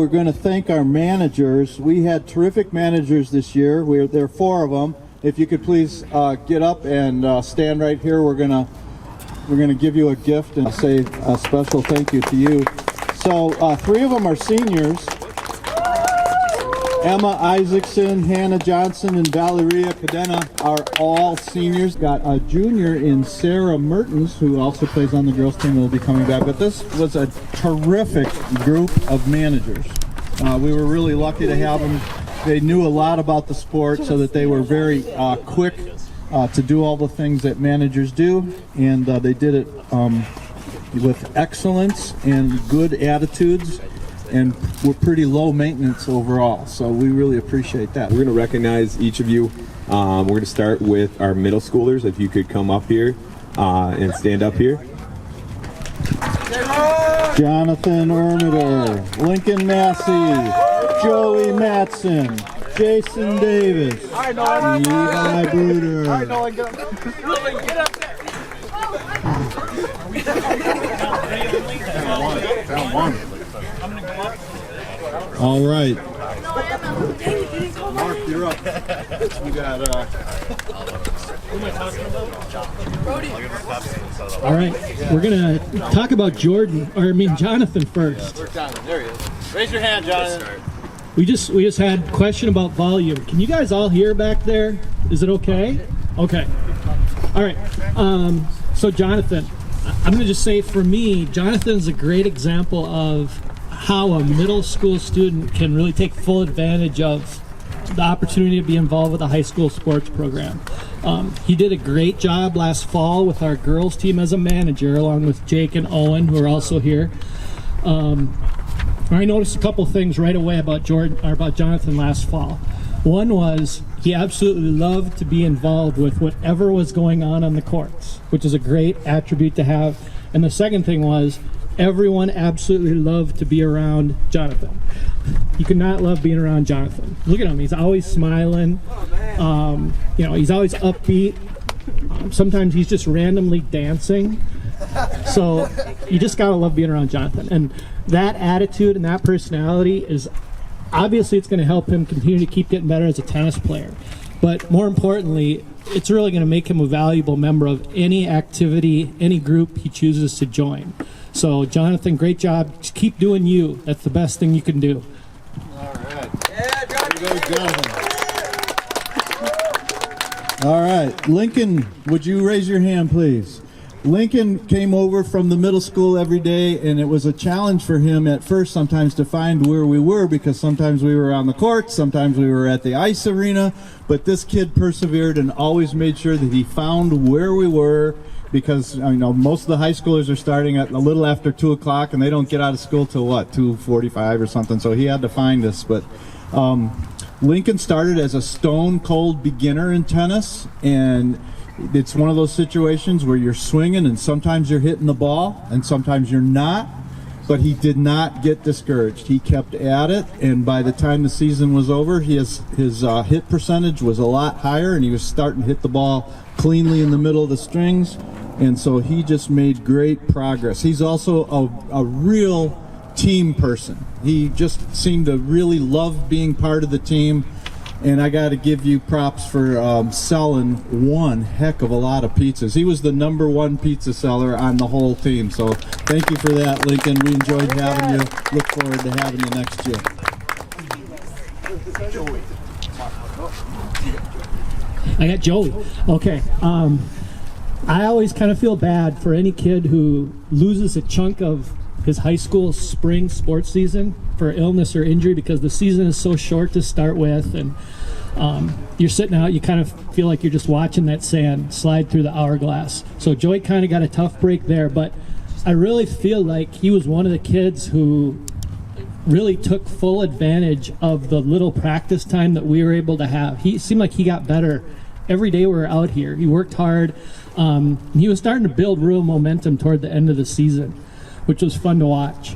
we're going to thank our managers. We had terrific managers this year. There are 4 of them. If you could please get up and stand right here, we're gonna give you a gift and say a special thank you to you. So 3 of them are seniors. Emma Isaacson, Hannah Johnson, and Valeria Cadena are all seniors. Got a junior in Sarah Mertens, who also plays on the girls team and will be coming back. But this was a terrific group of managers. We were really lucky to have them. They knew a lot about the sport, so that they were very quick to do all the things that managers do, and they did it with excellence and good attitudes, and we're pretty low maintenance overall, so we really appreciate that. We're going to recognize each of you. We're going to start with our middle schoolers. If you could come up here and stand up here. Jonathan Ermiter, Lincoln Massey, Joey Matson, Jason Davis, Levi Bruder. Get up there. All right. Mark, you're up. You got All right, we're gonna talk about Jonathan first. There he is. Raise your hand, Jonathan. We just had a question about volume. Can you guys all hear back there? Is it okay? Okay. All right. So Jonathan, I'm gonna just say, for me, Jonathan's a great example of how a middle school student can really take full advantage of the opportunity to be involved with a high school sports program. He did a great job last fall with our girls team as a manager, along with Jake and Owen, who are also here. I noticed a couple things right away about Jonathan last fall. One was he absolutely loved to be involved with whatever was going on the courts, which is a great attribute to have. And the second thing was everyone absolutely loved to be around Jonathan. You could not love being around Jonathan. Look at him; he's always smiling. He's always upbeat. Sometimes he's just randomly dancing. So you just gotta love being around Jonathan. And that attitude and that personality is obviously, it's going to help him continue to keep getting better as a tennis player. But more importantly, it's really going to make him a valuable member of any activity, any group he chooses to join. So Jonathan, great job. Just keep doing you. That's the best thing you can do. All right. Yeah, Jonathan. All right, Lincoln, would you raise your hand, please? Lincoln came over from the middle school every day, and it was a challenge for him at first sometimes to find where we were, because sometimes we were on the court, sometimes we were at the ice arena, but this kid persevered and always made sure that he found where we were, because most of the high schoolers are starting at a little after 2 o'clock, and they don't get out of school till 2:45 or something, so he had to find us. But Lincoln started as a stone cold beginner in tennis, and it's one of those situations where you're swinging and sometimes you're hitting the ball and sometimes you're not, but he did not get discouraged. He kept at it, and by the time the season was over, his hit percentage was a lot higher, and he was starting to hit the ball cleanly in the middle of the strings, and so he just made great progress. He's also a real team person. He just seemed to really love being part of the team. And I got to give you props for selling one heck of a lot of pizzas. He was the #1 pizza seller on the whole team. So thank you for that, Lincoln. We enjoyed having you. Look forward to having you next year. I got Joey. Okay. I always kind of feel bad for any kid who loses a chunk of his high school spring sports season for illness or injury, because the season is so short to start with, and you're sitting out, you kind of feel like you're just watching that sand slide through the hourglass. So Joey kind of got a tough break there, but I really feel like he was one of the kids who really took full advantage of the little practice time that we were able to have. He seemed like he got better every day we were out here. He worked hard. He was starting to build real momentum toward the end of the season, which was fun to watch.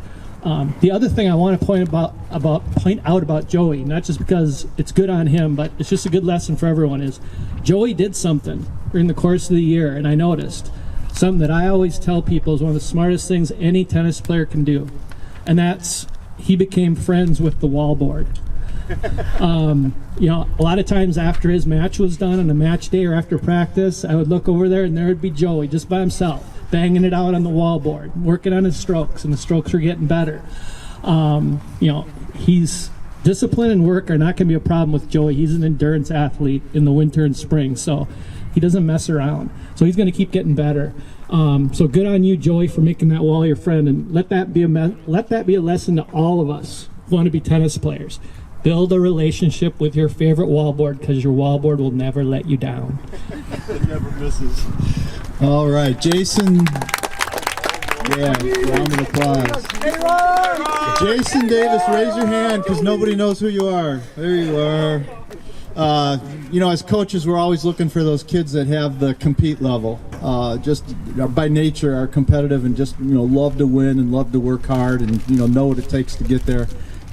The other thing I want to point out about Joey, not just because it's good on him, but it's just a good lesson for everyone, is Joey did something during the course of the year, and I noticed something that I always tell people is one of the smartest things any tennis player can do, and that's he became friends with the wallboard. A lot of times after his match was done on a match day or after practice, I would look over there and there would be Joey just by himself, banging it out on the wallboard, working on his strokes, and the strokes are getting better. He's discipline and work are not going to be a problem with Joey. He's an endurance athlete in the winter and spring, so he doesn't mess around. So he's going to keep getting better. So good on you, Joey, for making that wall your friend, and let that be a lesson to all of us who want to be tennis players. Build a relationship with your favorite wallboard, because your wallboard will never let you down. It never misses. All right, Jason. Yeah, round of applause. Jason Davis, raise your hand because nobody knows who you are. There you are. As coaches, we're always looking for those kids that have the compete level. Just by nature are competitive and just love to win and love to work hard and know what it takes to get there.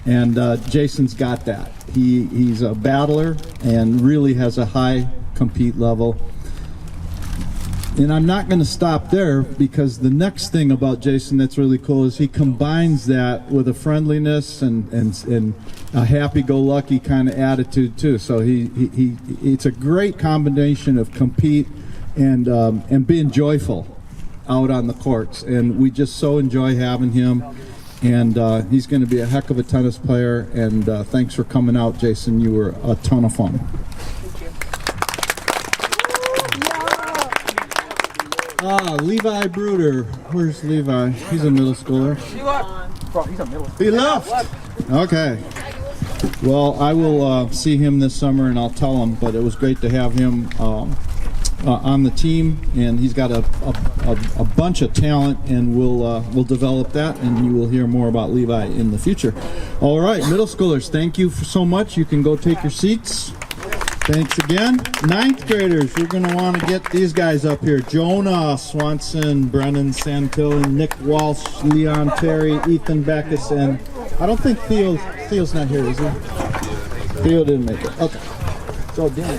And Jason's got that. He's a battler and really has a high compete level. And I'm not going to stop there, because the next thing about Jason that's really cool is he combines that with a friendliness and a happy-go-lucky kind of attitude too. So it's a great combination of compete and being joyful out on the courts. And we just so enjoy having him. And he's going to be a heck of a tennis player. And thanks for coming out, Jason. You were a ton of fun. Levi Bruder. Where's Levi? He's a middle schooler. He left. Okay. Well, I will see him this summer and I'll tell him, but it was great to have him on the team, and he's got a bunch of talent, and we'll develop that, and you will hear more about Levi in the future. All right, middle schoolers, thank you so much. You can go take your seats. Thanks again. Ninth graders, we're going to want to get these guys up here. Jonah Swanson, Brennan Santillan, Nick Walsh, Leon Terry, Ethan Backus, and I don't think Theo's not here, is he? Theo didn't make it. Okay. So Dan.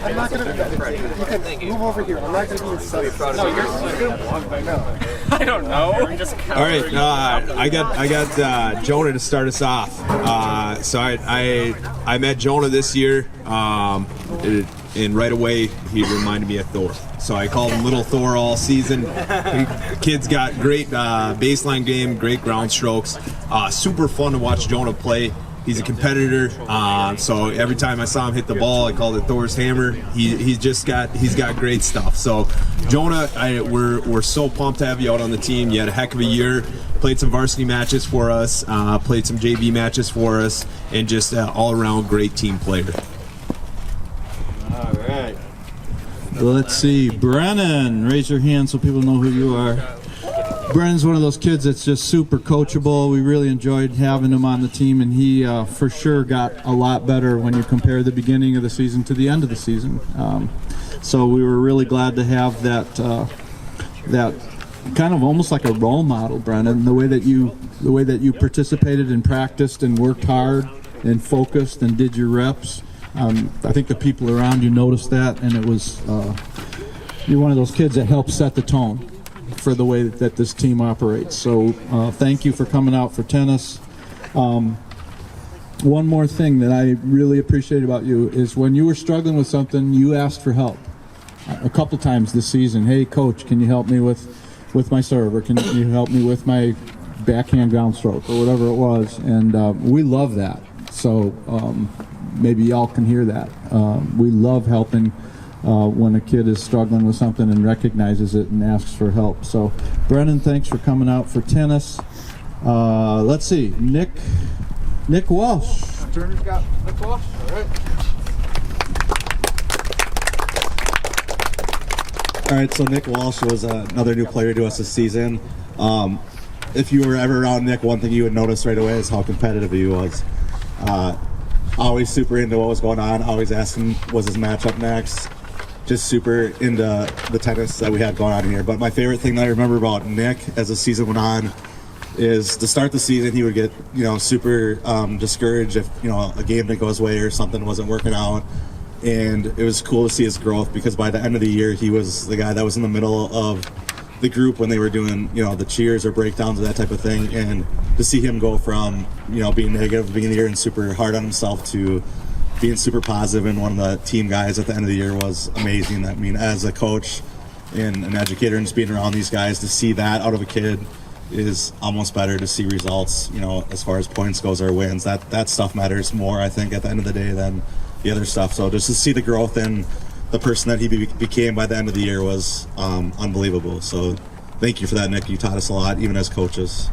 I'm not going to move over here. I'm not going to be in study. No, you're I know. I don't know. All right, I got Jonah to start us off. So I met Jonah this year, and right away he reminded me of Thor. So I called him Little Thor all season. Kid's got great baseline game, great ground strokes. Super fun to watch Jonah play. He's a competitor, so every time I saw him hit the ball, I called it Thor's hammer. He's got great stuff. So Jonah, we're so pumped to have you out on the team. You had a heck of a year. Played some varsity matches for us, played some JV matches for us, and just all around great team player. All right. Let's see, Brennan, raise your hand so people know who you are. Brennan's one of those kids that's just super coachable. We really enjoyed having him on the team, and he for sure got a lot better when you compare the beginning of the season to the end of the season. So we were really glad to have that kind of almost like a role model, Brennan. The way that you participated and practiced and worked hard and focused and did your reps. I think the people around you noticed that, and it was you're one of those kids that helped set the tone for the way that this team operates. So thank you for coming out for tennis. One more thing that I really appreciate about you is when you were struggling with something, you asked for help a couple times this season. Hey, coach, can you help me with my serve, or can you help me with my backhand ground stroke, or whatever it was? And we love that. So maybe y'all can hear that. We love helping when a kid is struggling with something and recognizes it and asks for help. So, Brennan, thanks for coming out for tennis. Let's see, Nick Walsh. Turner's got Nick Walsh. All right. All right, so Nick Walsh was another new player to us this season. If you were ever around Nick, one thing you would notice right away is how competitive he was. Always super into what was going on, always asking was his matchup next. Just super into the tennis that we had going on here. But my favorite thing that I remember about Nick as the season went on is to start the season, he would get super discouraged if a game didn't go his way or something wasn't working out. And it was cool to see his growth, because by the end of the year he was the guy that was in the middle of the group when they were doing, the cheers or breakdowns or that type of thing, and to see him go from, being negative at the beginning of the year and super hard on himself to being super positive and one of the team guys at the end of the year was amazing. I mean, as a coach and an educator and just being around these guys, to see that out of a kid is almost better to see results, as far as points goes or wins. That stuff matters more, I think, at the end of the day than the other stuff. So just to see the growth in the person that he became by the end of the year was unbelievable. So thank you for that, Nick. You taught us a lot, even as coaches.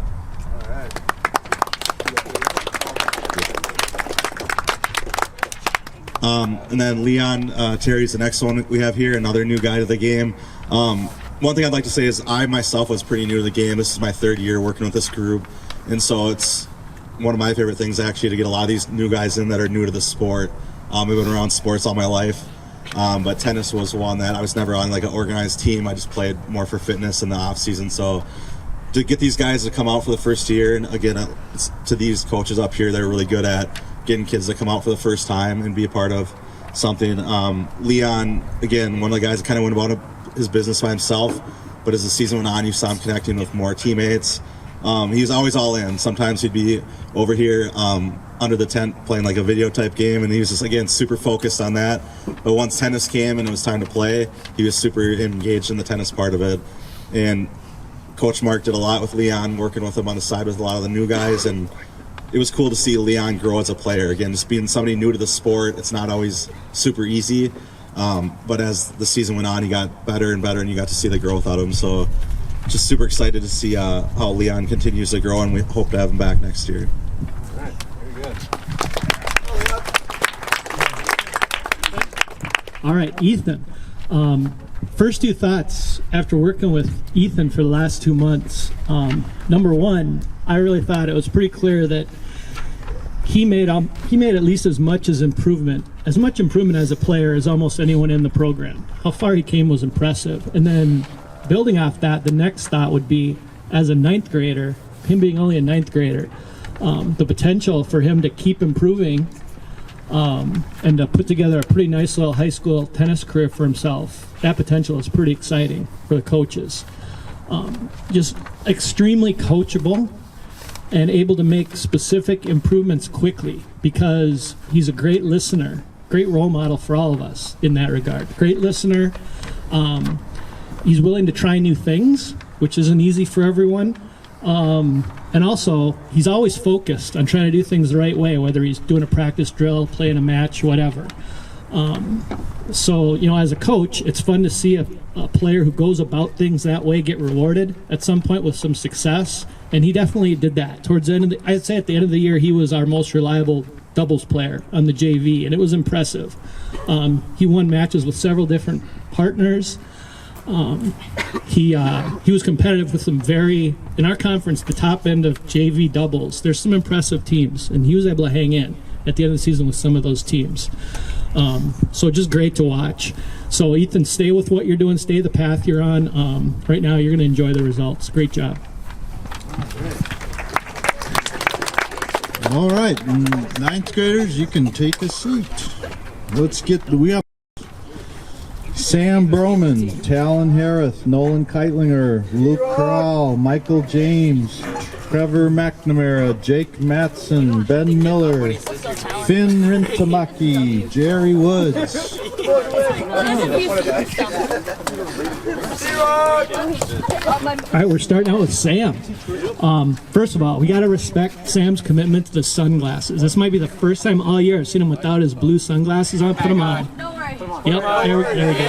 And then Leon Terry's the next one we have here, another new guy to the game. One thing I'd like to say is I myself was pretty new to the game. This is my third year working with this group, and so it's one of my favorite things actually to get a lot of these new guys in that are new to the sport. I've been around sports all my life, but tennis was one that I was never on like an organized team. I just played more for fitness in the off season. So to get these guys to come out for the first year, and again, it's to these coaches up here, they're really good at getting kids to come out for the first time and be a part of something. Leon, again, one of the guys that kind of went about his business by himself, but as the season went on, you saw him connecting with more teammates. He was always all in. Sometimes he'd be over here under the tent playing like a video type game, and he was just, again, super focused on that. But once tennis came and it was time to play, he was super engaged in the tennis part of it. And Coach Mark did a lot with Leon, working with him on the side with a lot of the new guys, and it was cool to see Leon grow as a player. Again, just being somebody new to the sport, it's not always super easy. But as the season went on, he got better and better, and you got to see the growth out of him. So just super excited to see how Leon continues to grow, and we hope to have him back next year. All right, very good. All right, Ethan. First two thoughts after working with Ethan for the last 2 months. Number one, I really thought it was pretty clear that he made at least as much improvement as a player as almost anyone in the program. How far he came was impressive. And then building off that, the next thought would be, as a ninth grader, him being only a ninth grader, the potential for him to keep improving and to put together a pretty nice little high school tennis career for himself. That potential is pretty exciting for the coaches. Just extremely coachable and able to make specific improvements quickly, because he's a great listener, great role model for all of us in that regard. Great listener. He's willing to try new things, which isn't easy for everyone. And also, he's always focused on trying to do things the right way, whether he's doing a practice drill, playing a match, whatever. So, as a coach, it's fun to see a player who goes about things that way get rewarded at some point with some success. And he definitely did that. Towards the end I'd say at the end of the year, he was our most reliable doubles player on the JV, and it was impressive. He won matches with several different partners. He was competitive with some in our conference, the top end of JV doubles. There's some impressive teams, and he was able to hang in at the end of the season with some of those teams. So just great to watch. So Ethan, stay with what you're doing, stay the path you're on. Right now, you're going to enjoy the results. Great job. All right, ninth graders, you can take a seat. We have Sam Broman, Talon Harris, Nolan Keitlinger, Luke Corral, Michael James, Trevor McNamara, Jake Matson, Ben Miller, Finn Rintamaki, Jerry Woods. All right, we're starting out with Sam. First of all, we got to respect Sam's commitment to the sunglasses. This might be the first time all year I've seen him without his blue sunglasses on. Put them on. Don't worry. Yep, there we go.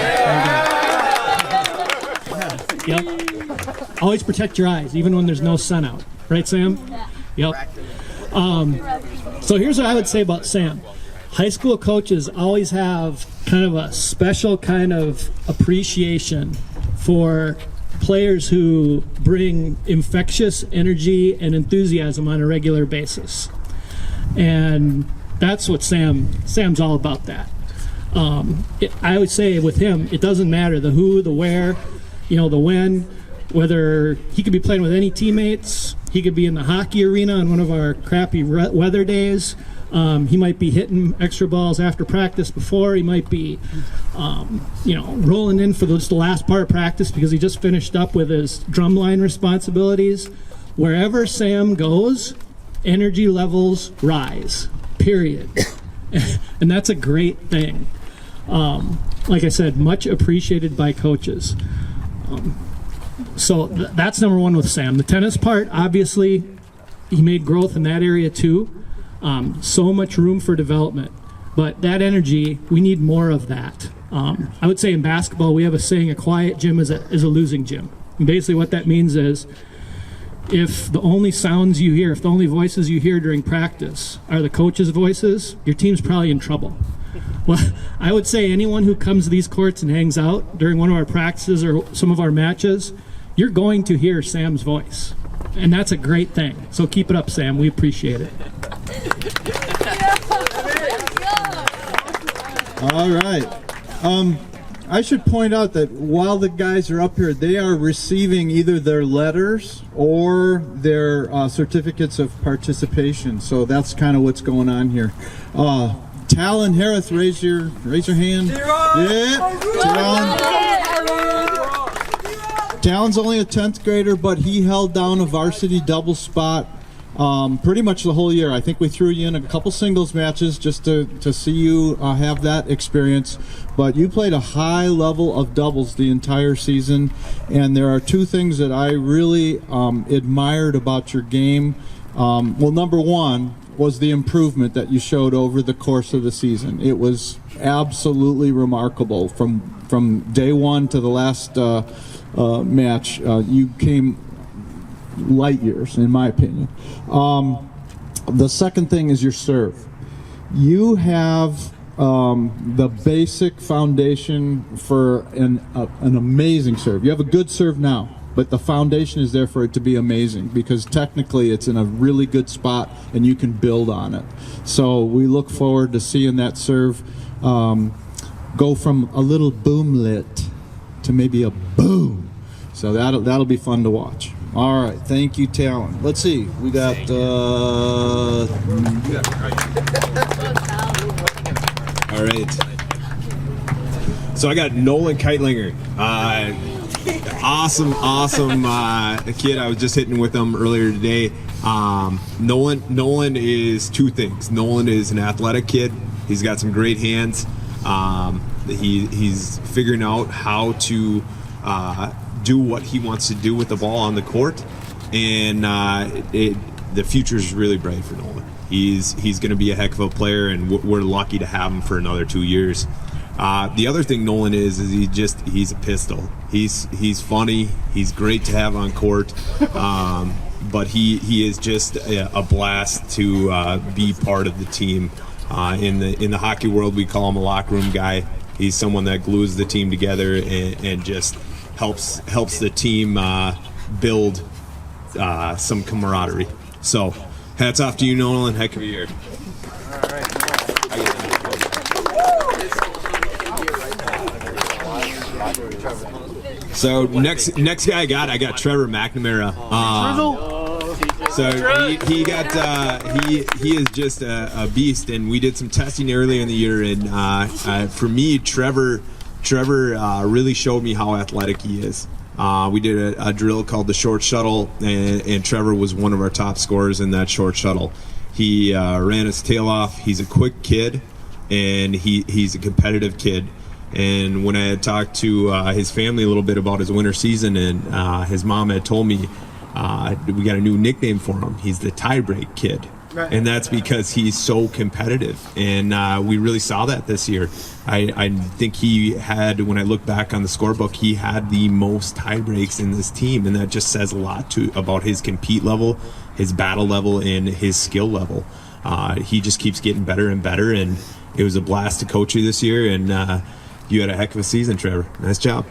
Yep. Always protect your eyes, even when there's no sun out. Right, Sam? Yep. So here's what I would say about Sam. High school coaches always have kind of a special kind of appreciation for players who bring infectious energy and enthusiasm on a regular basis. And that's what Sam's all about that. I would say with him, it doesn't matter the who, the where, the when, whether he could be playing with any teammates He could be in the hockey arena on one of our crappy weather days. He might be hitting extra balls after practice before. He might be, rolling in for just the last part of practice because he just finished up with his drumline responsibilities. Wherever Sam goes, energy levels rise, period. And that's a great thing. Like I said, much appreciated by coaches. So that's number one with Sam. The tennis part, obviously, he made growth in that area too. So much room for development. But that energy, we need more of that. I would say in basketball, we have a saying, a quiet gym is a losing gym. And basically what that means is if the only sounds you hear, if the only voices you hear during practice are the coach's voices, your team's probably in trouble. Well, I would say anyone who comes to these courts and hangs out during one of our practices or some of our matches, you're going to hear Sam's voice. And that's a great thing. So keep it up, Sam. We appreciate it. All right. I should point out that while the guys are up here, they are receiving either their letters or their certificates of participation. So that's kind of what's going on here. Talon Harris, raise your hand. Yeah, Talon's only a 10th grader, but he held down a varsity double spot pretty much the whole year. I think we threw you in a couple singles matches just to see you have that experience. But you played a high level of doubles the entire season, and there are two things that I really admired about your game. Well, number one was the improvement that you showed over the course of the season. It was absolutely remarkable. From day one to the last match, you came light years, in my opinion. The second thing is your serve. You have the basic foundation for an amazing serve. You have a good serve now, but the foundation is there for it to be amazing because technically it's in a really good spot and you can build on it. So we look forward to seeing that serve go from a little boomlet to maybe a boom. So that'll be fun to watch. All right, thank you, Talon. Let's see, we got All right. So I got Nolan Keitlinger. Awesome kid. I was just hitting with him earlier today. Nolan is two things. Nolan is an athletic kid. He's got some great hands. He's figuring out how to do what he wants to do with the ball on the court, and the future is really bright for Nolan. He's going to be a heck of a player, and we're lucky to have him for another 2 years. The other thing Nolan is he's a pistol. He's funny. He's great to have on court, but he is just a blast to be part of the team. In the hockey world, we call him a locker room guy. He's someone that glues the team together and just helps the team build some camaraderie. So, hats off to you, Nolan. Heck of a year. So next guy I got Trevor McNamara. So he is just a beast, and we did some testing earlier in the year, and for me, Trevor really showed me how athletic he is. We did a drill called the short shuttle, and Trevor was one of our top scorers in that short shuttle. He ran his tail off. He's a quick kid, and he's a competitive kid. And when I had talked to his family a little bit about his winter season, and his mom had told me we got a new nickname for him. He's the tiebreak kid. Right. And that's because he's so competitive. And we really saw that this year. I think he had, when I look back on the scorebook, he had the most tie breaks in this team. And that just says a lot about his compete level, his battle level, and his skill level. He just keeps getting better and better. And it was a blast to coach you this year. And you had a heck of a season, Trevor. Nice job.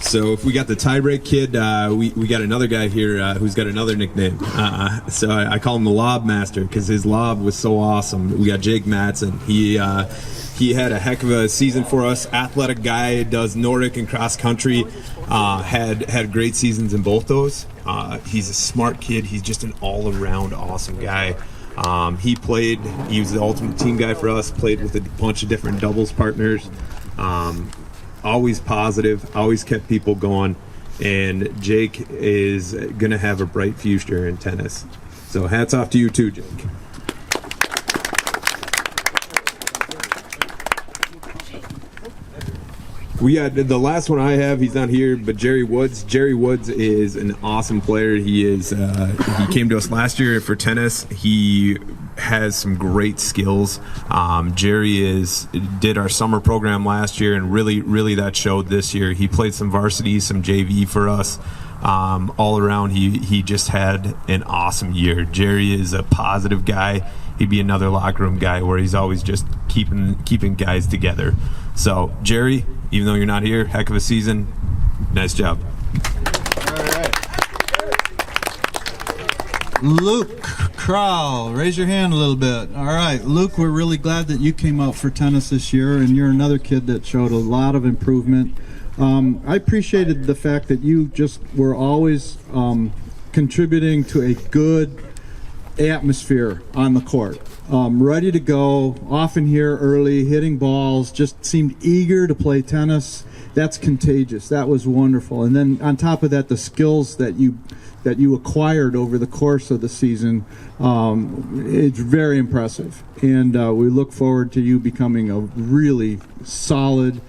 So if we got the tiebreak kid, we got another guy here who's got another nickname. So I call him the Lob Master because his lob was so awesome. We got Jake Madsen. he had a heck of a season for us. Athletic guy, does Nordic and cross country. Had great seasons in both those. He's a smart kid. He's just an all-around awesome guy. He was the ultimate team guy for us, played with a bunch of different doubles partners. Always positive, always kept people going. And Jake is going to have a bright future in tennis. So hats off to you too, Jake. We got the last one I have. He's not here, but Jerry Woods. Jerry Woods is an awesome player. He came to us last year for tennis. He has some great skills. Jerry did our summer program last year, and really that showed this year. He played some varsity, some JV for us. All around, he just had an awesome year. Jerry is a positive guy. He'd be another locker room guy where he's always just keeping guys together. So, Jerry, even though you're not here, heck of a season. Nice job. All right. Luke Crowell, raise your hand a little bit. All right, Luke, we're really glad that you came out for tennis this year, and you're another kid that showed a lot of improvement. I appreciated the fact that you just were always contributing to a good atmosphere on the court. Ready to go, often here early, hitting balls, just seemed eager to play tennis. That's contagious. That was wonderful. And then on top of that, the skills that you acquired over the course of the season, it's very impressive. And we look forward to you becoming a really solid,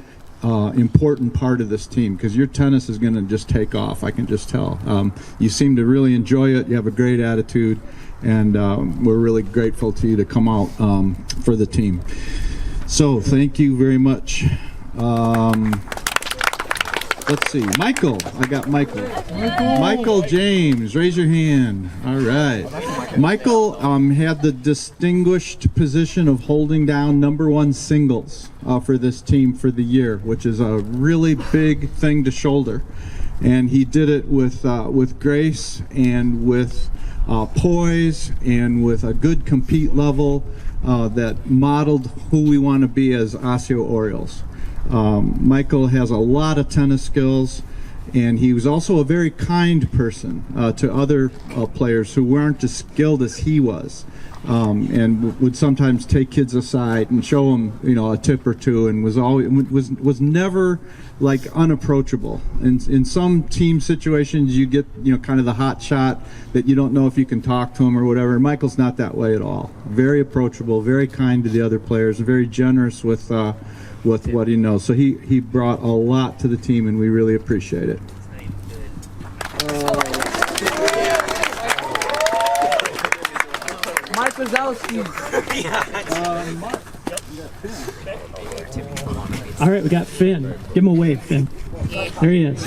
important part of this team, because your tennis is going to just take off. I can just tell. You seem to really enjoy it. You have a great attitude. And we're really grateful to you to come out for the team. So thank you very much. Let's see, Michael. I got Michael. Michael James, raise your hand. All right. Michael had the distinguished position of holding down #1 singles for this team for the year, which is a really big thing to shoulder. And he did it with grace and with poise and with a good compete level that modeled who we want to be as Osseo Orioles. Michael has a lot of tennis skills, and he was also a very kind person to other players who weren't as skilled as he was, and would sometimes take kids aside and show them, a tip or two, and was never like unapproachable. In some team situations, you get kind of the hot shot that you don't know if you can talk to him or whatever. Michael's not that way at all. Very approachable, very kind to the other players, very generous with what he knows. So he brought a lot to the team, and we really appreciate it. Mike Wazowski. All right, we got Finn. Give him a wave, Finn. There he is.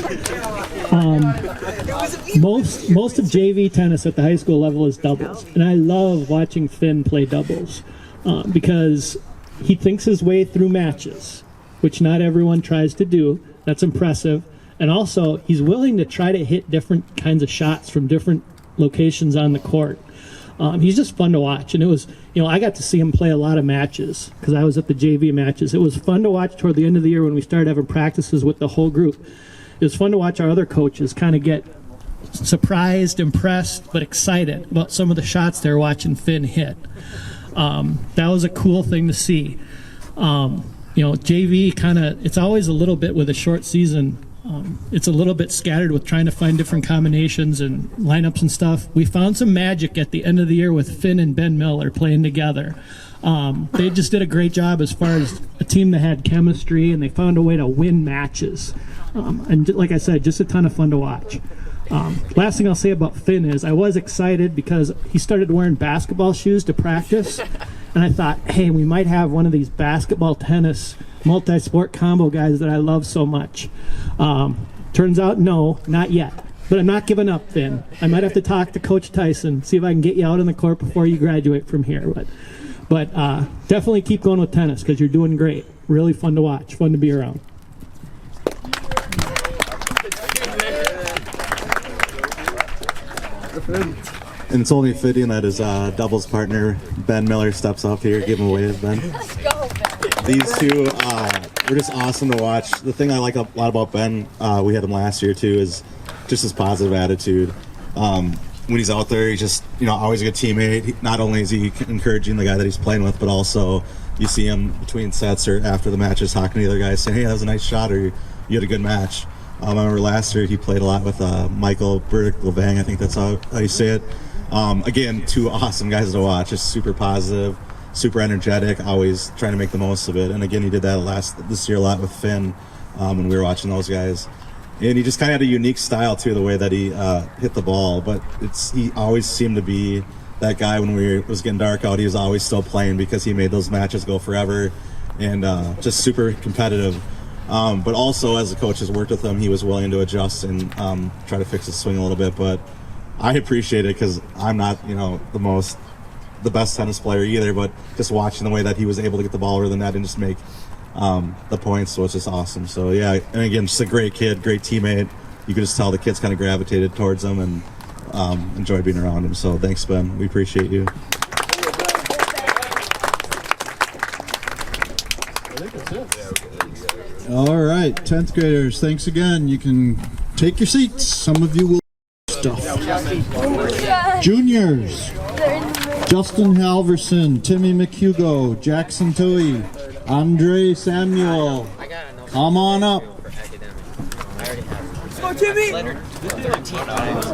Most of JV tennis at the high school level is doubles, and I love watching Finn play doubles because he thinks his way through matches, which not everyone tries to do. That's impressive. And also, he's willing to try to hit different kinds of shots from different locations on the court. He's just fun to watch. And it was, I got to see him play a lot of matches because I was at the JV matches. It was fun to watch toward the end of the year when we started having practices with the whole group. It was fun to watch our other coaches kind of get surprised, impressed, but excited about some of the shots they were watching Finn hit. That was a cool thing to see. JV it's always a little bit with a short season. It's a little bit scattered with trying to find different combinations and lineups and stuff. We found some magic at the end of the year with Finn and Ben Miller playing together. They just did a great job as far as a team that had chemistry, and they found a way to win matches. And like I said, just a ton of fun to watch. Last thing I'll say about Finn is I was excited because he started wearing basketball shoes to practice, and I thought, hey, we might have one of these basketball tennis multi-sport combo guys that I love so much. Turns out, no, not yet. But I'm not giving up, Finn. I might have to talk to Coach Tyson, see if I can get you out on the court before you graduate from here. But definitely keep going with tennis because you're doing great. Really fun to watch, fun to be around. And it's only fitting that his doubles partner, Ben Miller, steps up here. Give him a wave, Ben. Let's go, Ben. These two were just awesome to watch. The thing I like a lot about Ben, we had him last year too, is just his positive attitude. When he's out there, he's just, always a good teammate. Not only is he encouraging the guy that he's playing with, but also you see him between sets or after the matches talking to the other guys saying, hey, that was a nice shot, or you had a good match. I remember last year he played a lot with Michael Burdick-Levang, I think that's how you say it. Again, two awesome guys to watch, just super positive, super energetic, always trying to make the most of it. And again, he did that this year a lot with Finn when we were watching those guys. And he just kind of had a unique style, too, the way that he hit the ball. But he always seemed to be that guy when it was getting dark out. He was always still playing because he made those matches go forever and just super competitive. But also, as the coaches worked with him, he was willing to adjust and try to fix his swing a little bit. But I appreciate it because I'm not, the best tennis player either. But just watching the way that he was able to get the ball over the net and just make the points, so it's just awesome. So yeah, and again, just a great kid, great teammate. You could just tell the kids kind of gravitated towards him and enjoyed being around him. So thanks, Ben. We appreciate you. All right, 10th graders, thanks again. You can take your seats. Some of you will stuff. Juniors, Justin Halverson, Timmy McHugo, Jackson Tui, Andre Samuel. Come on up. Let's go, Timmy! I've lettered 13 times.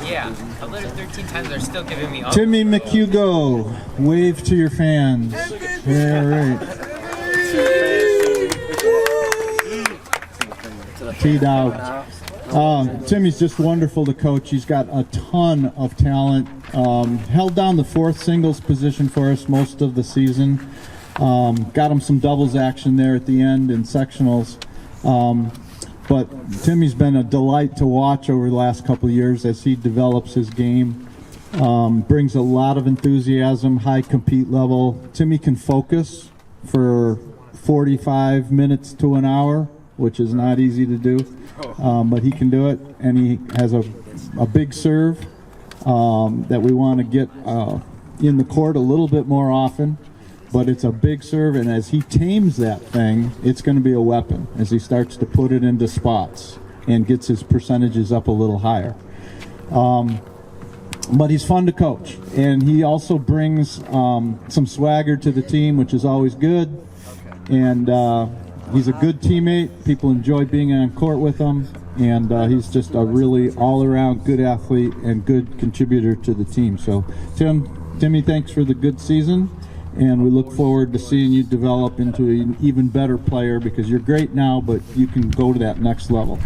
Yeah, I've lettered 13 times. They're still giving me up. Timmy McHugo, wave to your fans. Yeah, right. T-Dog. Timmy's just wonderful to coach. He's got a ton of talent. Held down the fourth singles position for us most of the season. Got him some doubles action there at the end in sectionals. But Timmy's been a delight to watch over the last couple of years as he develops his game. Brings a lot of enthusiasm, high compete level. Timmy can focus for 45 minutes to an hour, which is not easy to do, but he can do it. And he has a big serve that we want to get in the court a little bit more often. But it's a big serve, and as he tames that thing, it's going to be a weapon as he starts to put it into spots and gets his percentages up a little higher. But he's fun to coach, and he also brings some swagger to the team, which is always good. And he's a good teammate. People enjoy being on court with him, and he's just a really all-around good athlete and good contributor to the team. So, Timmy, thanks for the good season. And we look forward to seeing you develop into an even better player because you're great now, but you can go to that next level.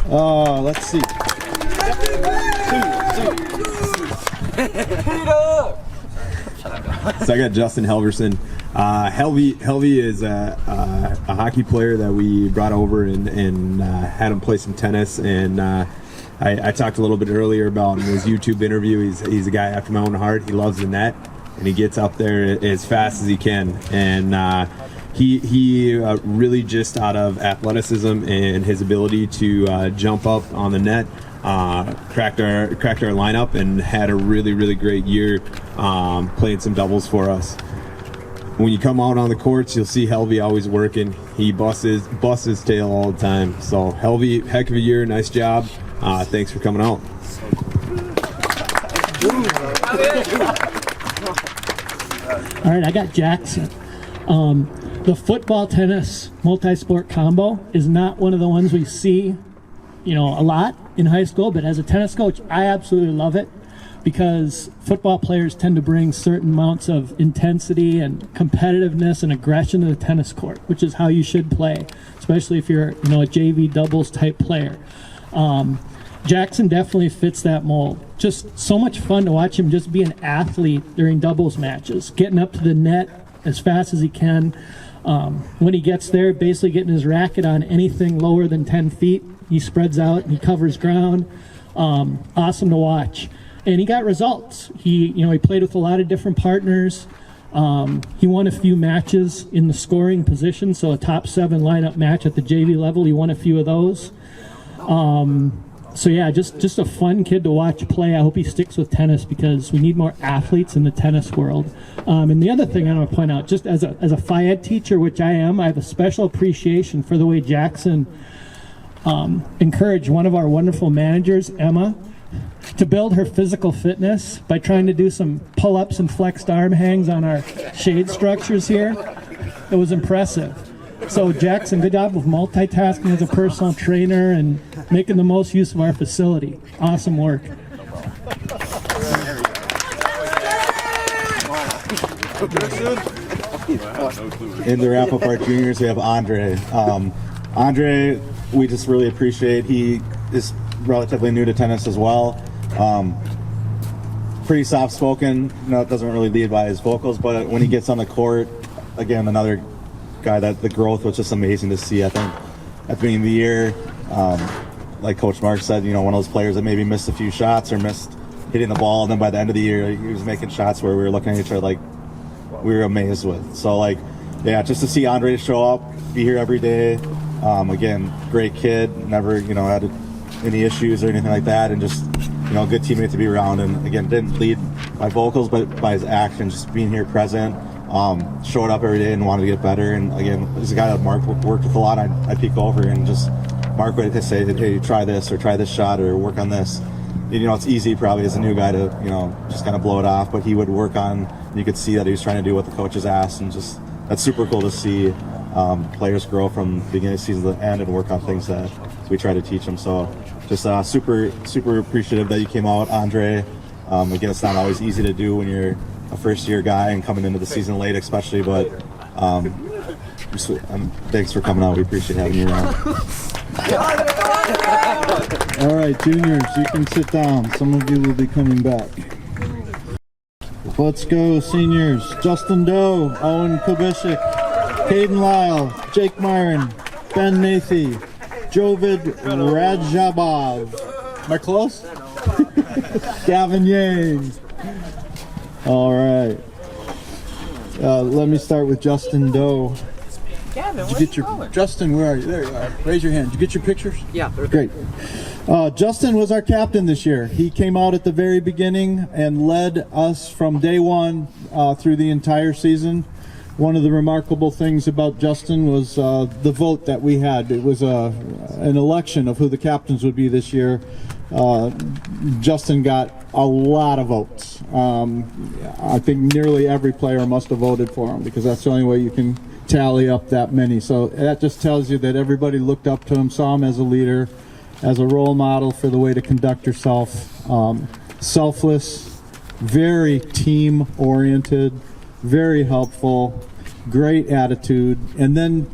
Let's see. So I got Justin Helverson. Helvey is a hockey player that we brought over and had him play some tennis. And I talked a little bit earlier about in his YouTube interview. He's a guy after my own heart. He loves the net. And he gets up there as fast as he can, and he really just out of athleticism and his ability to jump up on the net, cracked our lineup and had a really great year playing some doubles for us. When you come out on the courts, you'll see Helvey always working. He busts his tail all the time. So Helvey, heck of a year, nice job. Thanks for coming out. All right, I got Jackson. The football-tennis multi-sport combo is not one of the ones we see, a lot in high school, but as a tennis coach, I absolutely love it because football players tend to bring certain amounts of intensity and competitiveness and aggression to the tennis court, which is how you should play, especially if you're, a JV doubles type player. Jackson definitely fits that mold. Just so much fun to watch him just be an athlete during doubles matches, getting up to the net as fast as he can. When he gets there, basically getting his racket on anything lower than 10 feet. He spreads out and he covers ground. Awesome to watch. And he got results. He played with a lot of different partners. He won a few matches in the scoring position, so a top 7 lineup match at the JV level. He won a few of those. So yeah, just a fun kid to watch play. I hope he sticks with tennis because we need more athletes in the tennis world. And the other thing I want to point out, just as a Phi Ed teacher, which I am, I have a special appreciation for the way Jackson encouraged one of our wonderful managers, Emma, to build her physical fitness by trying to do some pull-ups and flexed arm hangs on our shade structures here. It was impressive. So Jackson, good job with multitasking as a personal trainer and making the most use of our facility. Awesome work. And to wrap up our juniors, we have Andre. Andre, we just really appreciate. He is relatively new to tennis as well. Pretty soft-spoken. Doesn't really lead by his vocals, but when he gets on the court, again, another guy that the growth was just amazing to see. I think at the beginning of the year, like Coach Mark said, one of those players that maybe missed a few shots or missed hitting the ball, and then by the end of the year, he was making shots where we were looking at each other like we were amazed with. So, just to see Andre show up, be here every day. Again, great kid, never, had any issues or anything like that, and just, good teammate to be around. And again, didn't lead by vocals, but by his actions, just being here present. Showed up every day and wanted to get better. And again, he's a guy that Mark worked with a lot. I'd peek over and just Mark would say, hey, try this or try this shot or work on this. It's easy probably as a new guy to, just kind of blow it off, but he would work on, you could see that he was trying to do what the coaches asked, and just, that's super cool to see players grow from the beginning of the season to the end and work on things that we try to teach them. So just super, super appreciative that you came out, Andre. Again, it's not always easy to do when you're a first-year guy and coming into the season late, especially. But thanks for coming out. We appreciate having you around. All right, juniors, you can sit down. Some of you will be coming back. Let's go, seniors. Justin Doe, Owen Kubishik, Caden Lyle, Jake Myron, Ben Nathy, Jovid Rajabov. Am I close? Gavin Yang. All right. Let me start with Justin Doe. Gavin, Did you get your Justin? Where are you? There you are. Raise your hand. Did you get your pictures? Yeah, they're great. Justin was our captain this year. He came out at the very beginning and led us from day one through the entire season. One of the remarkable things about Justin was the vote that we had. It was an election of who the captains would be this year. Justin got a lot of votes. I think nearly every player must have voted for him, because that's the only way you can tally up that many. So that just tells you that everybody looked up to him, saw him as a leader, as a role model for the way to conduct yourself. Selfless, very team-oriented, very helpful, great attitude. And then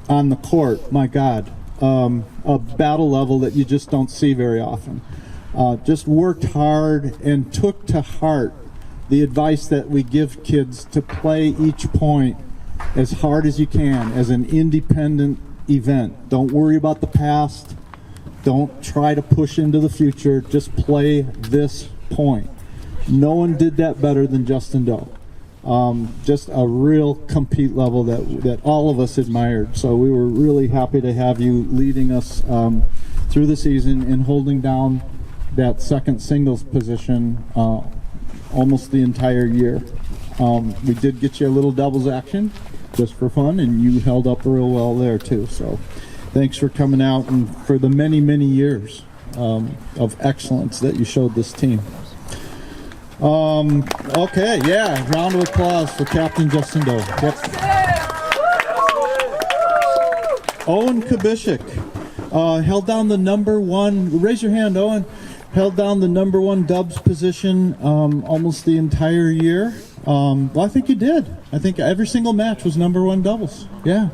on the court, my God, a battle level that you just don't see very often. Just worked hard and took to heart the advice that we give kids to play each point as hard as you can as an independent event. Don't worry about the past. Don't try to push into the future. Just play this point. No one did that better than Justin Doe. Just a real compete level that all of us admired. So we were really happy to have you leading us through the season and holding down that second singles position almost the entire year. We did get you a little doubles action just for fun, and you held up real well there too. So thanks for coming out and for the many, many years of excellence that you showed this team. Okay, yeah, round of applause for Captain Justin Doe. Yep. Owen Kubishik held down the number one, raise your hand, Owen, held down the number one dubs position almost the entire year. Well, I think you did. I think every single match was number one doubles. Yeah.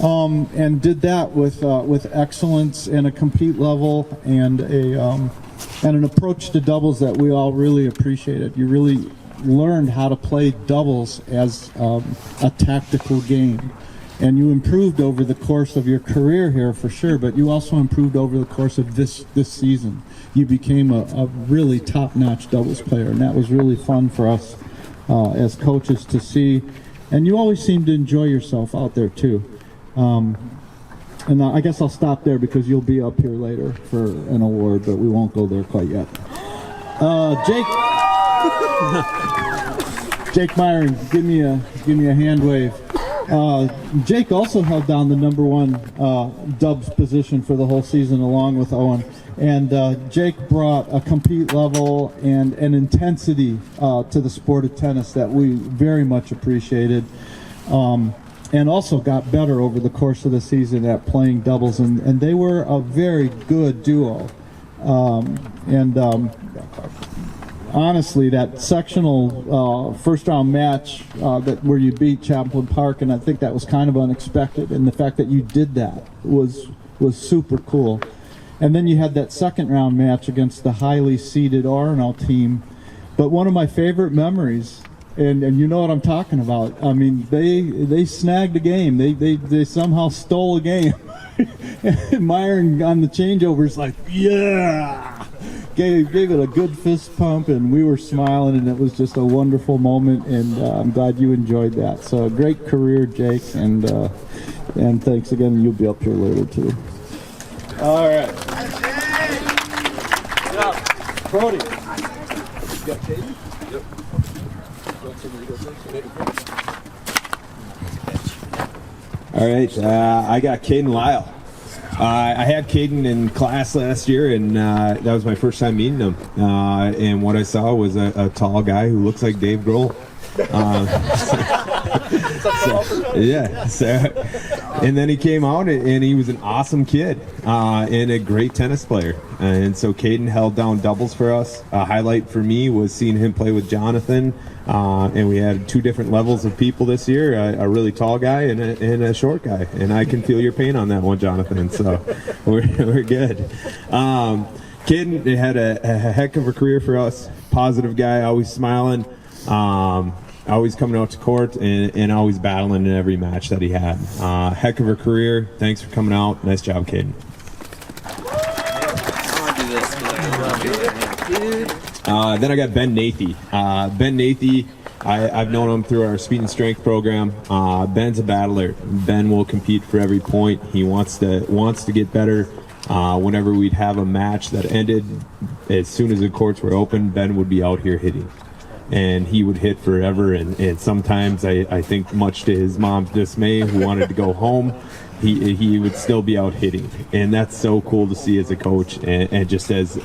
And did that with excellence and a compete level and an approach to doubles that we all really appreciated. You really learned how to play doubles as a tactical game. And you improved over the course of your career here for sure, but you also improved over the course of this season. You became a really top-notch doubles player, and that was really fun for us as coaches to see. And you always seemed to enjoy yourself out there too. And I guess I'll stop there because you'll be up here later for an award, but we won't go there quite yet. Jake Myron, give me a hand wave. Jake also held down the number one Dubs position for the whole season along with Owen. And Jake brought a compete level and an intensity to the sport of tennis that we very much appreciated. And also got better over the course of the season at playing doubles. And they were a very good duo. Honestly, that sectional first round match where you beat Chaplin Park, and I think that was kind of unexpected, and the fact that you did that was super cool. And then you had that second round match against the highly seeded Orono team. But one of my favorite memories, and you know what I'm talking about, I mean, they snagged a game. They somehow stole a game. And Myron on the changeovers like, yeah! Gave it a good fist pump, and we were smiling, and it was just a wonderful moment, and I'm glad you enjoyed that. So great career, Jake, and thanks again. You'll be up here later too. All right. Brody. All right, I got Caden Lyle. I had Caden in class last year, and that was my first time meeting him. And what I saw was a tall guy who looks like Dave Grohl. And then he came out, and he was an awesome kid and a great tennis player. And so Caden held down doubles for us. A highlight for me was seeing him play with Jonathan. And we had two different levels of people this year, a really tall guy and a short guy. And I can feel your pain on that one, Jonathan. So we're good. Caden had a heck of a career for us. Positive guy, always smiling, always coming out to court, and always battling in every match that he had. Heck of a career. Thanks for coming out. Nice job, Caden. Then I got Ben Nathy. Ben Nathy, I've known him through our speed and strength program. Ben's a battler. Ben will compete for every point. He wants to get better. Whenever we'd have a match that ended, as soon as the courts were open, Ben would be out here hitting. And he would hit forever. And sometimes, I think much to his mom's dismay, who wanted to go home, he would still be out hitting. And that's so cool to see as a coach, and just as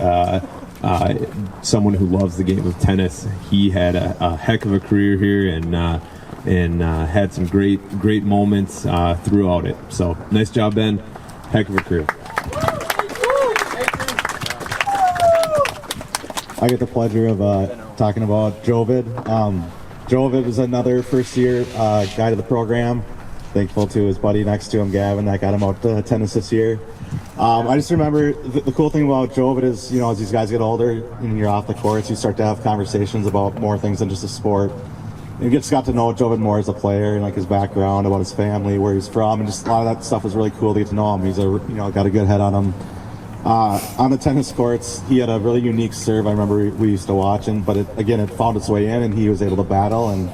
someone who loves the game of tennis. He had a heck of a career here, and had some great moments throughout it. So nice job, Ben. Heck of a career. I get the pleasure of talking about Jovid. Jovid was another first-year guy to the program. Thankful to his buddy next to him, Gavin, that got him out to tennis this year. I just remember the cool thing about Jovid is, you know, as these guys get older and you're off the courts, you start to have conversations about more things than just a sport. And you just got to know Jovid more as a player, and like his background, about his family, where he's from, and just a lot of that stuff was really cool to get to know him. He's got a good head on him. On the tennis courts, he had a really unique serve. I remember we used to watch him, but it found its way in, and he was able to battle and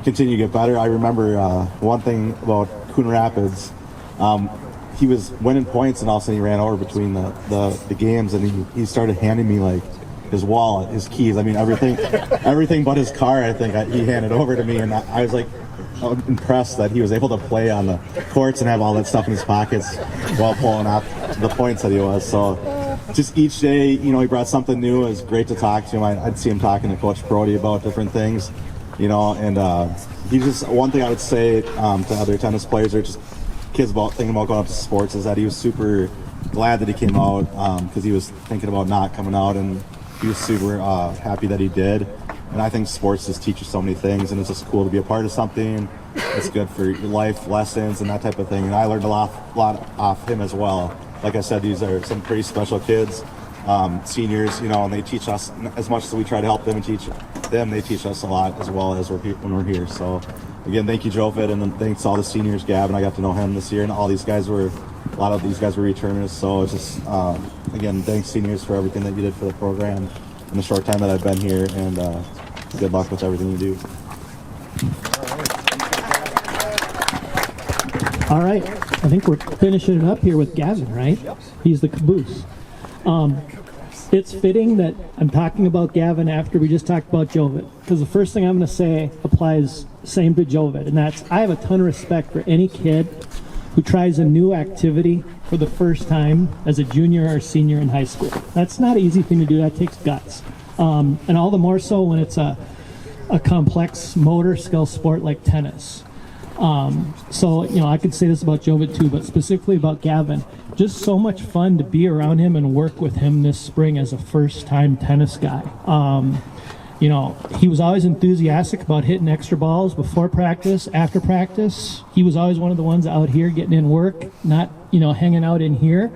continue to get better. I remember one thing about Coon Rapids. He was winning points, and all of a sudden he ran over between the games, and he started handing me like his wallet, his keys. I mean, everything but his car. I think he handed over to me, and I was like impressed that he was able to play on the courts and have all that stuff in his pockets while pulling off the points that he was. So just each day, you know, he brought something new. It was great to talk to him. I'd see him talking to Coach Brody about different things, you know, and he just, one thing I would say to other tennis players or just kids thinking about going up to sports is that he was super glad that he came out, because he was thinking about not coming out, and he was super happy that he did. And I think sports just teaches so many things, and it's just cool to be a part of something. It's good for your life lessons and that type of thing. And I learned a lot off him as well. Like I said, these are some pretty special kids, seniors, you know, and they teach us as much as we try to help them and teach them. They teach us a lot as well as when we're here. So again, thank you, Jovid, and then thanks to all the seniors, Gavin. I got to know him this year, and a lot of these guys were returners. So it's just again, thanks seniors for everything that you did for the program in the short time that I've been here, and good luck with everything you do. All right. I think we're finishing it up here with Gavin, right? He's the caboose. It's fitting that I'm talking about Gavin after we just talked about Jovid, because the first thing I'm going to say applies same to Jovid, and that's I have a ton of respect for any kid who tries a new activity for the first time as a junior or senior in high school. That's not an easy thing to do. That takes guts, and all the more so when it's a complex motor skill sport like tennis. So, you know, I could say this about Jovid too, but specifically about Gavin. Just so much fun to be around him and work with him this spring as a first-time tennis guy. You know, he was always enthusiastic about hitting extra balls before practice, after practice. He was always one of the ones out here getting in work, not, you know, hanging out in here.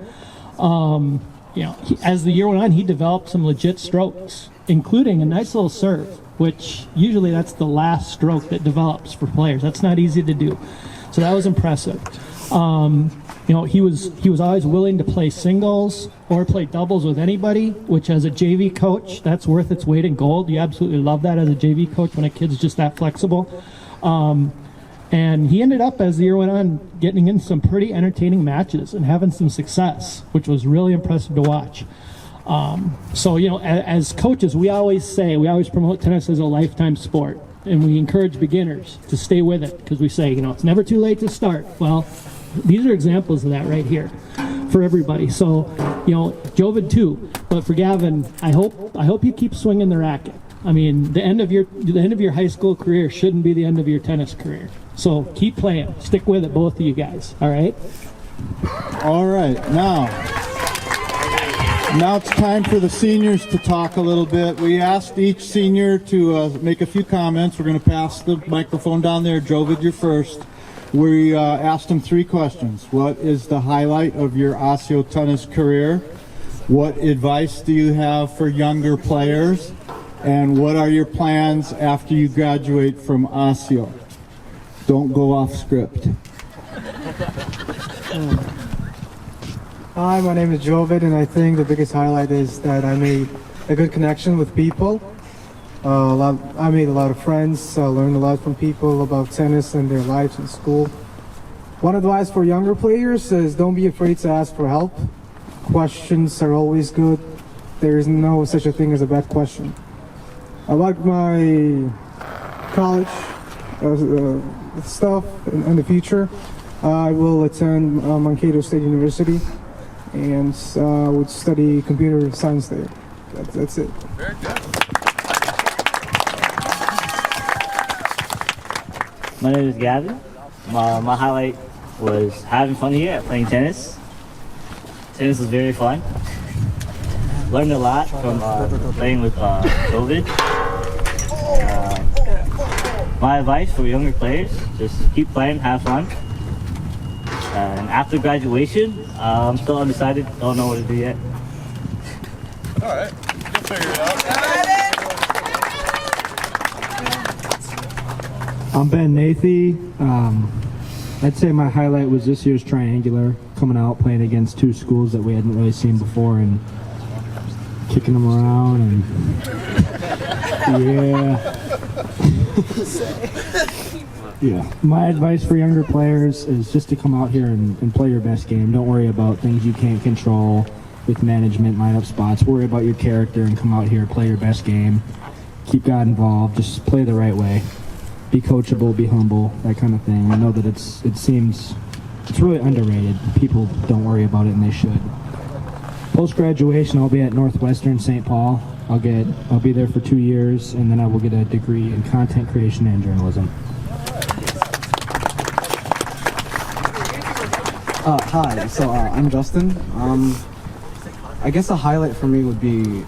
You know, as the year went on, he developed some legit strokes, including a nice little serve, which usually that's the last stroke that develops for players. That's not easy to do. So that was impressive. You know, he was always willing to play singles or play doubles with anybody, which as a JV coach, that's worth its weight in gold. You absolutely love that as a JV coach when a kid's just that flexible. And he ended up, as the year went on, getting in some pretty entertaining matches and having some success, which was really impressive to watch. So, you know, as coaches, we always promote tennis as a lifetime sport, and we encourage beginners to stay with it because we say, you know, it's never too late to start. Well, these are examples of that right here for everybody. So, you know, Jovid too, but for Gavin, I hope you keep swinging the racket. I mean, the end of your high school career shouldn't be the end of your tennis career. So keep playing, stick with it, both of you guys. All right. All right, now it's time for the seniors to talk a little bit. We asked each senior to make a few comments. We're going to pass the microphone down there. Jovid, you're first. We asked them 3 questions. What is the highlight of your Osseo tennis career? What advice do you have for younger players? And what are your plans after you graduate from Osseo? Don't go off script. Hi, my name is Jovid, and I think the biggest highlight is that I made a good connection with people. I made a lot of friends, learned a lot from people about tennis and their lives in school. One advice for younger players is don't be afraid to ask for help. Questions are always good. There is no such a thing as a bad question. About my college stuff in the future, I will attend Mankato State University and would study computer science there. That's it. Very good. My name is Gavin. My highlight was having fun here at playing tennis. Tennis was very fun. Learned a lot from playing with Jovid. My advice for younger players, just keep playing, have fun. And after graduation, I'm still undecided, don't know what to do yet. All right, you'll figure it out. I'm Ben Nathy. I'd say my highlight was this year's triangular, coming out playing against 2 schools that we hadn't really seen before and kicking them around and yeah. My advice for younger players is just to come out here and play your best game. Don't worry about things you can't control with management, line-up spots. Worry about your character and come out here, play your best game. Keep God involved. Just play the right way. Be coachable, be humble, that kind of thing. I know that it's really underrated. People don't worry about it, and they should. Post-graduation, I'll be at Northwestern St. Paul. I'll be there for 2 years, and then I will get a degree in content creation and journalism. Hi, so I'm Justin. I guess a highlight for me would be,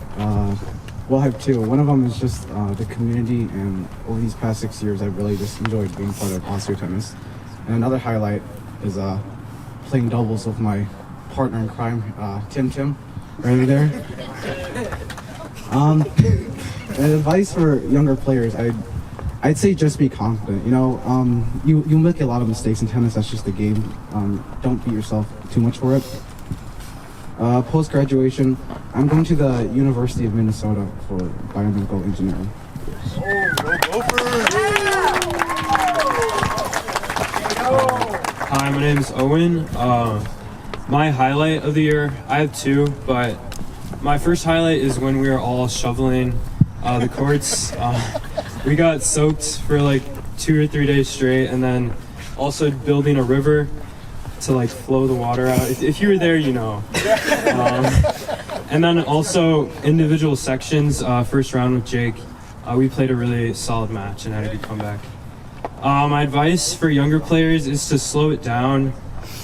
well, I have 2. One of them is just the community, and over these past 6 years, I've really just enjoyed being part of Osseo tennis. And another highlight is playing doubles with my partner in crime, Tim, right there. And advice for younger players, I'd say just be confident. You know, you make a lot of mistakes in tennis. That's just the game. Don't beat yourself too much for it. Post-graduation, I'm going to the University of Minnesota for biomedical engineering. Oh, go Gophers! Hi, Hi, my name is Owen. My highlight of the year, I have two, but my first highlight is when we were all shoveling the courts. We got soaked for like 2 or 3 days straight, and then also building a river to like flow the water out. If you were there, you know. And then also individual sections, first round with Jake, we played a really solid match and had a good comeback. My advice for younger players is to slow it down,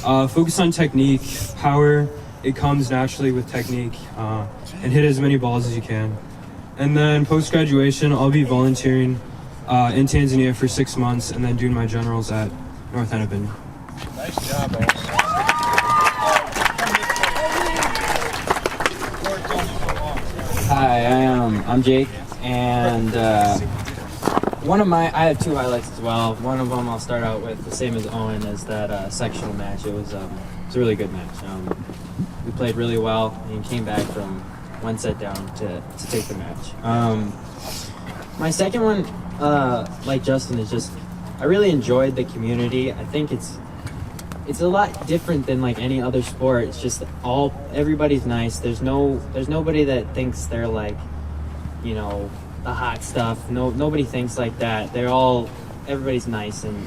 focus on technique, power, it comes naturally with technique, and hit as many balls as you can. And then post-graduation, I'll be volunteering in Tanzania for 6 months and then doing my generals at North Hennepin. Nice job, man. Hi, I'm Jake, and I have two highlights as well. One of them I'll start out with, the same as Owen, is that sectional match. It was a really good match. We played really well and came back from one set down to take the match. My second one, like Justin, is just I really enjoyed the community. I think it's a lot different than like any other sport. It's just everybody's nice. There's nobody that thinks they're like, you know, the hot stuff. Nobody thinks like that. Everybody's nice and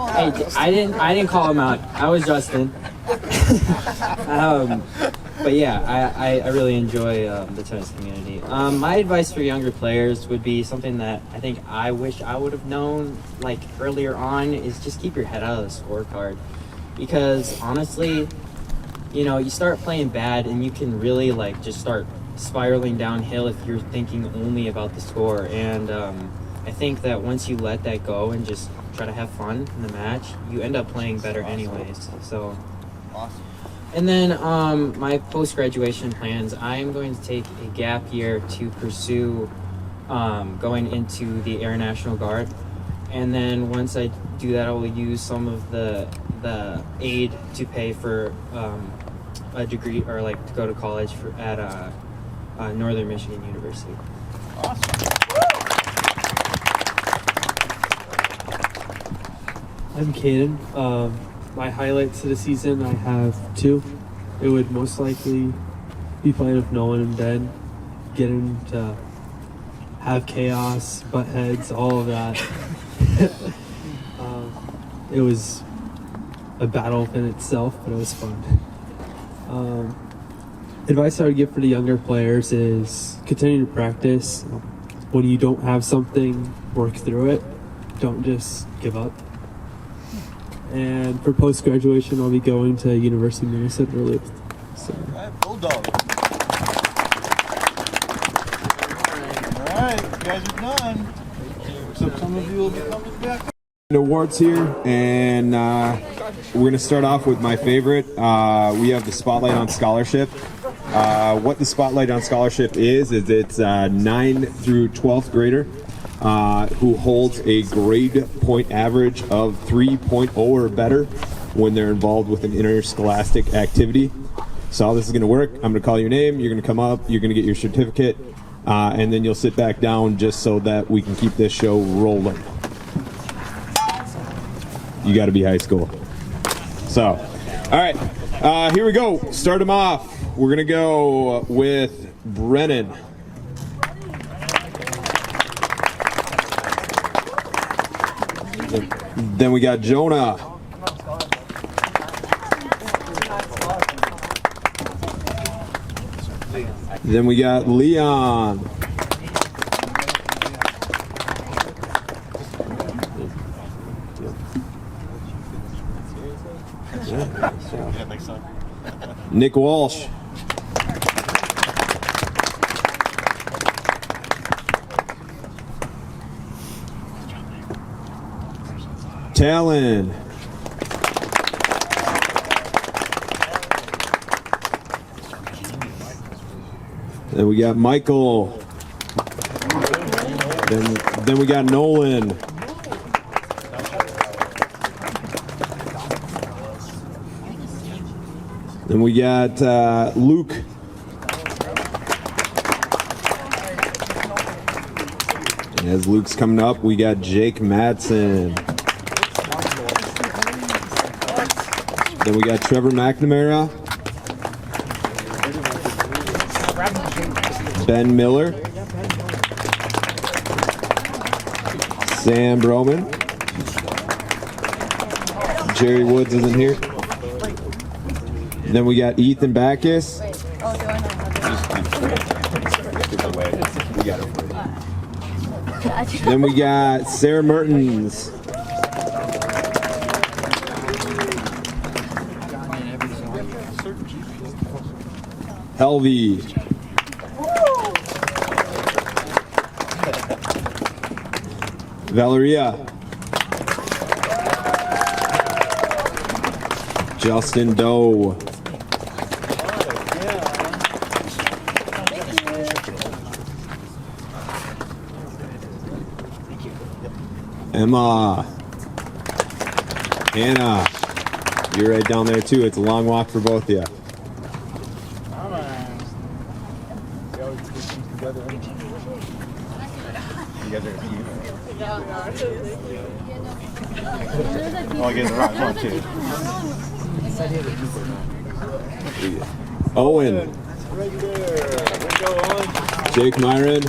Hey, I didn't call him out. I was Justin. But yeah, I really enjoy the tennis community. My advice for younger players would be something that I think I wish I would have known like earlier on, is just keep your head out of the scorecard. Because honestly, you know, you start playing bad and you can really like just start spiraling downhill if you're thinking only about the score. And I think that once you let that go and just try to have fun in the match, you end up playing better anyways. So Awesome. And then my post-graduation plans, I am going to take a gap year to pursue going into the Air National Guard. And then once I do that, I will use some of the aid to pay for a degree, or like to go to college at Northern Michigan University. Awesome. I'm Caden. My highlights of the season, I have two. It would most likely be playing with Nolan and Ben, getting to have chaos, butt heads, all of that. It was a battle in itself, but it was fun. Advice I would give for the younger players is continue to practice. When you don't have something, work through it. Don't just give up. And for post-graduation, I'll be going to University of Minnesota Duluth. So. All right, Bulldog. All right, you guys are done. So some of you will be coming back. Awards here, and we're going to start off with my favorite. We have the Spotlight on Scholarship. What the Spotlight on Scholarship is it's 9th through 12th grader who holds a grade point average of 3.0 or better when they're involved with an interscholastic activity. So how this is going to work, I'm going to call your name, you're going to come up, you're going to get your certificate, and then you'll sit back down just so that we can keep this show rolling. You got to be high school. So, all right, here we go. Start them off. We're going to go with Brennan. Then we got Jonah. Then we got Leon. Nick Walsh. Talon. Then we got Michael. Then we got Nolan. Then we got Luke. As Luke's coming up, we got Jake Madsen. Then we got Trevor McNamara, Ben Miller, Sam Broman, Jerry Woods isn't here. Then we got Ethan Backus. Then we got Sarah Mertens. Helvey. Valeria. Justin Doe. Emma. Hannah. You're right down there too. It's a long walk for both of you. Owen. Jake Myron.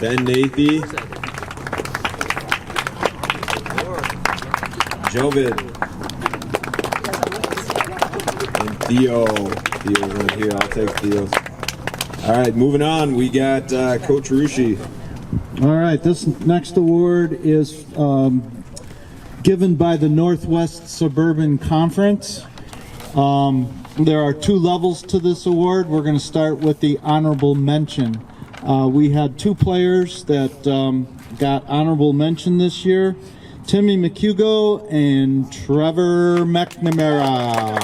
Ben Nathy. Jovid. And Theo. Theo's right here. I'll take Theo's. All right, moving on. We got Coach Rushi. All right, this next award is given by the Northwest Suburban Conference. There are 2 levels to this award. We're going to start with the honorable mention. We had 2 players that got honorable mention this year, Timmy McHugo and Trevor McNamara.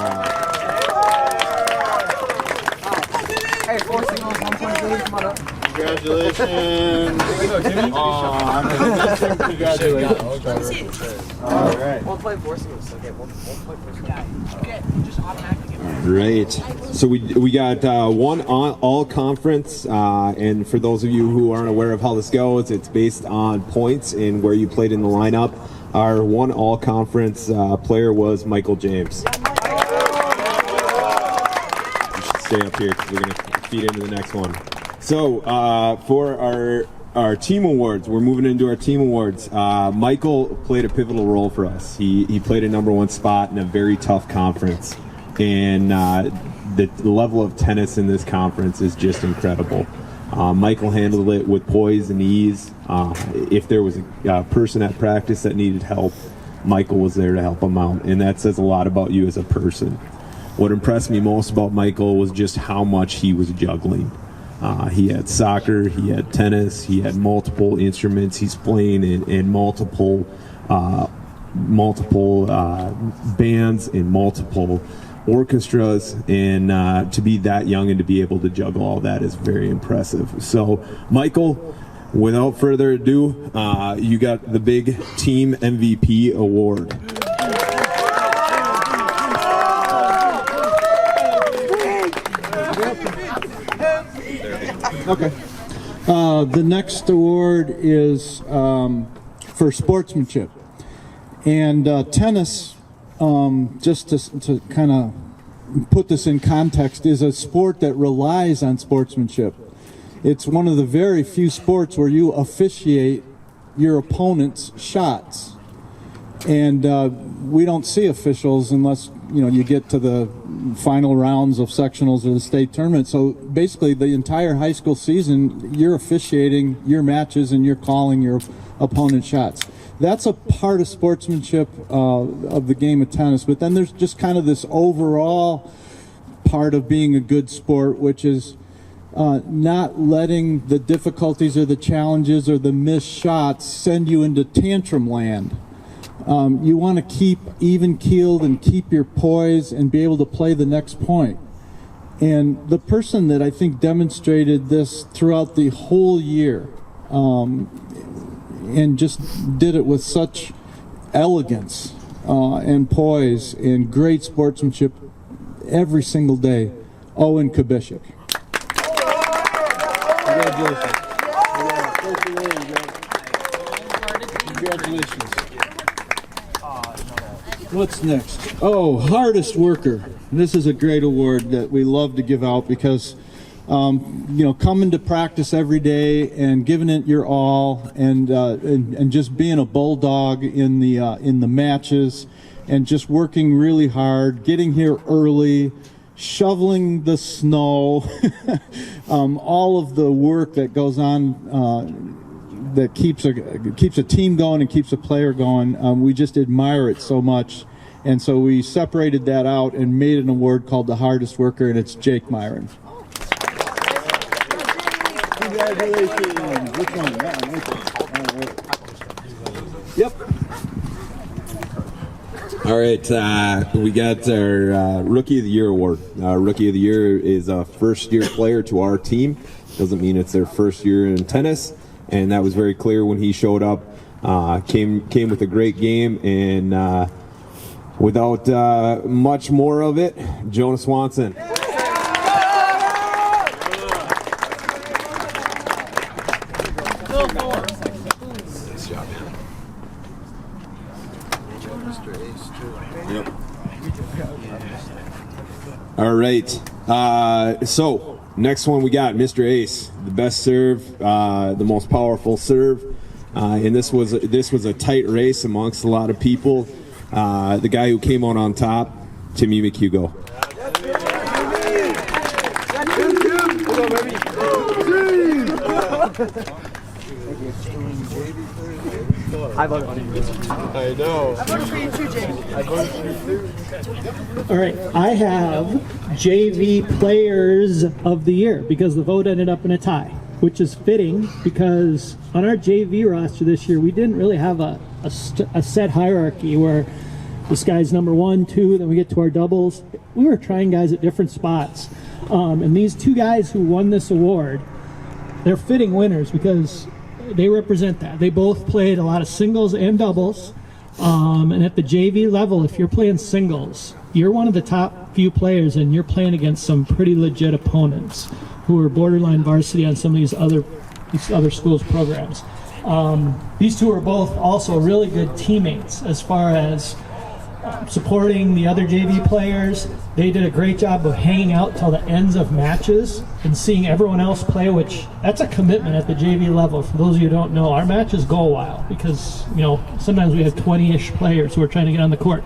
Hey, 4 signals, 1 point lead, come on up. Congratulations. Congratulations. All right. 1 point 4 signals. Okay, 1 point 4 signals. Okay, just automatically. Great. So we got one all conference, and for those of you who aren't aware of how this goes, it's based on points and where you played in the lineup. Our one all conference player was Michael James. You should stay up here because we're going to feed into the next one. So for our team awards, we're moving into our team awards. Michael played a pivotal role for us. He played a #1 spot in a very tough conference. And the level of tennis in this conference is just incredible. Michael handled it with poise and ease. If there was a person at practice that needed help, Michael was there to help him out. And that says a lot about you as a person. What impressed me most about Michael was just how much he was juggling. He had soccer, he had tennis, he had multiple instruments. He's playing in multiple bands, in multiple orchestras, and to be that young and to be able to juggle all that is very impressive. So, Michael, without further ado, you got the big team MVP award. Okay. The next award is for sportsmanship. And tennis, just to kind of put this in context, is a sport that relies on sportsmanship. It's one of the very few sports where you officiate your opponent's shots. And we don't see officials unless you get to the final rounds of sectionals or the state tournament. So basically the entire high school season, you're officiating your matches and you're calling your opponent's shots. That's a part of sportsmanship of the game of tennis. But then there's just kind of this overall part of being a good sport, which is not letting the difficulties or the challenges or the missed shots send you into tantrum land. You want to keep even-keeled and keep your poise and be able to play the next point. And the person that I think demonstrated this throughout the whole year and just did it with such elegance and poise and great sportsmanship every single day, Owen Kubishik. Congratulations. Congratulations. What's next? Oh, hardest worker. This is a great award that we love to give out because, coming to practice every day and giving it your all, and just being a bulldog in the matches, and just working really hard, getting here early, shoveling the snow, all of the work that goes on. That keeps a team going and keeps a player going. We just admire it so much, and so we separated that out and made an award called the hardest worker, and it's Jake Myron. Congratulations! Which one? That one, right there. Yep. All right, we got our Rookie of the Year award. Rookie of the Year is a first-year player to our team. Doesn't mean it's their first year in tennis. And that was very clear when he showed up. Came with a great game, and without much more of it, Jonah Swanson. Yep. All right. So. Next one we got Mr. Ace, the best serve, the most powerful serve, and this was a tight race amongst a lot of people. The guy who came out on top, Timmy McHugo. I voted on you. I know. I voted for you too, Jamie. I voted for you too. All right, I have JV Players of the Year because the vote ended up in a tie, which is fitting because on our JV roster this year, we didn't really have a set hierarchy where this guy's number 1, 2, then we get to our doubles. We were trying guys at different spots. And these two guys who won this award, they're fitting winners because they represent that. They both played a lot of singles and doubles. And at the JV level, if you're playing singles, you're one of the top few players and you're playing against some pretty legit opponents who are borderline varsity on some of these other schools' programs. These two are both also really good teammates as far as supporting the other JV players. They did a great job of hanging out till the ends of matches and seeing everyone else play, which that's a commitment at the JV level. For those of you who don't know, our matches go a while because, sometimes we have 20-ish players who are trying to get on the court.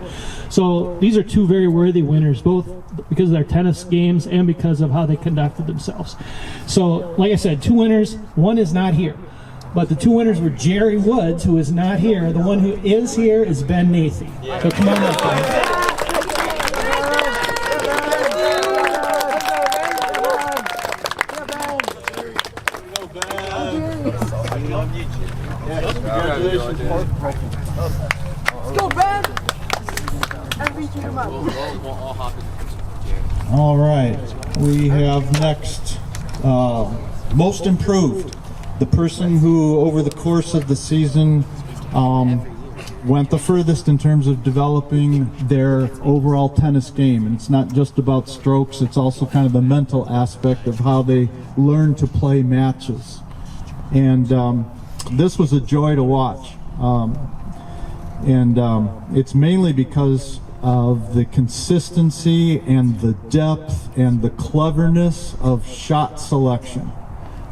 So these are two very worthy winners, both because of their tennis games and because of how they conducted themselves. So, like I said, two winners. One is not here. But the two winners were Jerry Woods, who is not here. The one who is here is Ben Nathy. So come on up, Ben. Let's go, Ben! All right, we have next most improved. The person who, over the course of the season, went the furthest in terms of developing their overall tennis game. And it's not just about strokes, it's also kind of the mental aspect of how they learn to play matches. And this was a joy to watch. It's mainly because of the consistency and the depth and the cleverness of shot selection.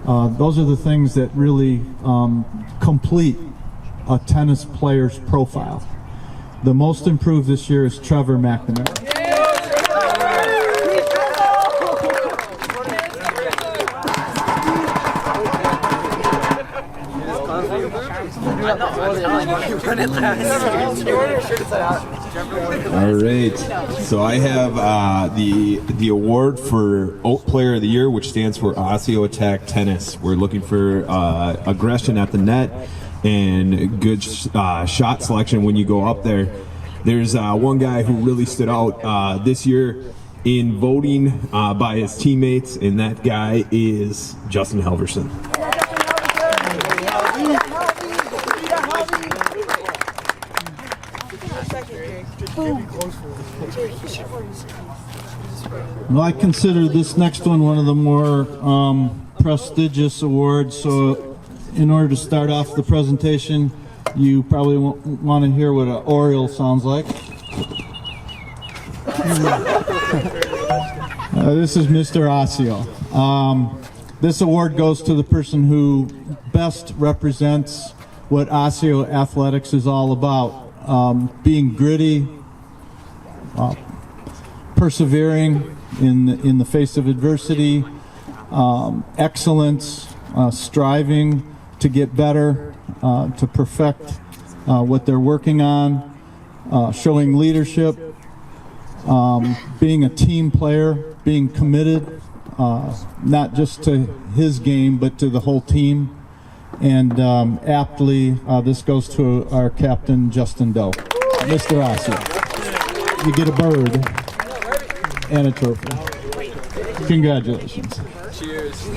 Those are the things that really complete a tennis player's profile. The most improved this year is Trevor McNamara. All right, so I have the award for Oak Player of the Year, which stands for Osseo Attack Tennis. We're looking for aggression at the net and good shot selection when you go up there. There's one guy who really stood out this year in voting by his teammates, and that guy is Justin Halverson. Well, I consider this next one of the more prestigious awards, so in order to start off the presentation, you probably want to hear what an Oriole sounds like. This is Mr. Osseo. This award goes to the person who best represents what Osseo athletics is all about. Being gritty, persevering in the face of adversity, excellence, striving to get better, to perfect what they're working on, showing leadership, being a team player, being committed, not just to his game, but to the whole team. And aptly, this goes to our captain, Justin Doe. Mr. Osseo, you get a bird and a trophy. Congratulations. Cheers.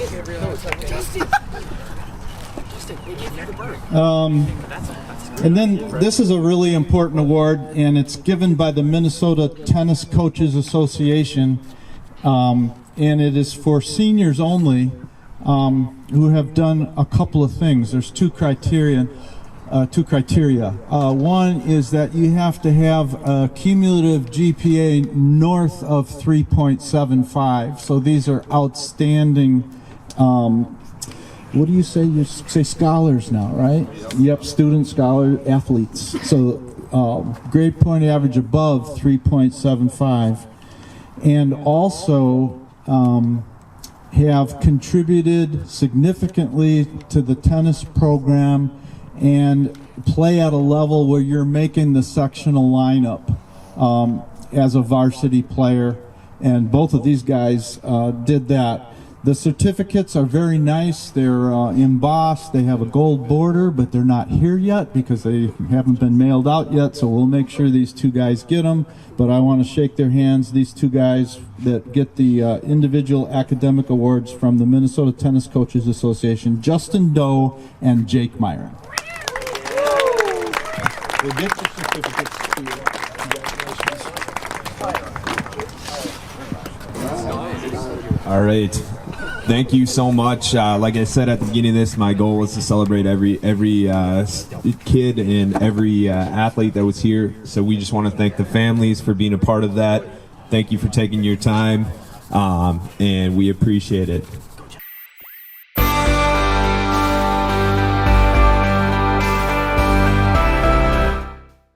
And then this is a really important award, and it's given by the Minnesota Tennis Coaches Association, and it is for seniors only who have done a couple of things. There's two criteria. One is that you have to have a cumulative GPA north of 3.75. So these are outstanding. What do you say? You say scholars now, right? Yep, student, scholar, athletes. So grade point average above 3.75, and also have contributed significantly to the tennis program and play at a level where you're making the sectional lineup as a varsity player. And both of these guys did that. The certificates are very nice. They're embossed. They have a gold border, but they're not here yet because they haven't been mailed out yet. So we'll make sure these two guys get them. But I want to shake their hands, these two guys that get the individual academic awards from the Minnesota Tennis Coaches Association, Justin Doe and Jake Myron. We'll get your certificates to you. All right. Thank you so much. Like I said at the beginning of this, my goal was to celebrate every kid and every athlete that was here. So we just want to thank the families for being a part of that. Thank you for taking your time, and we appreciate it.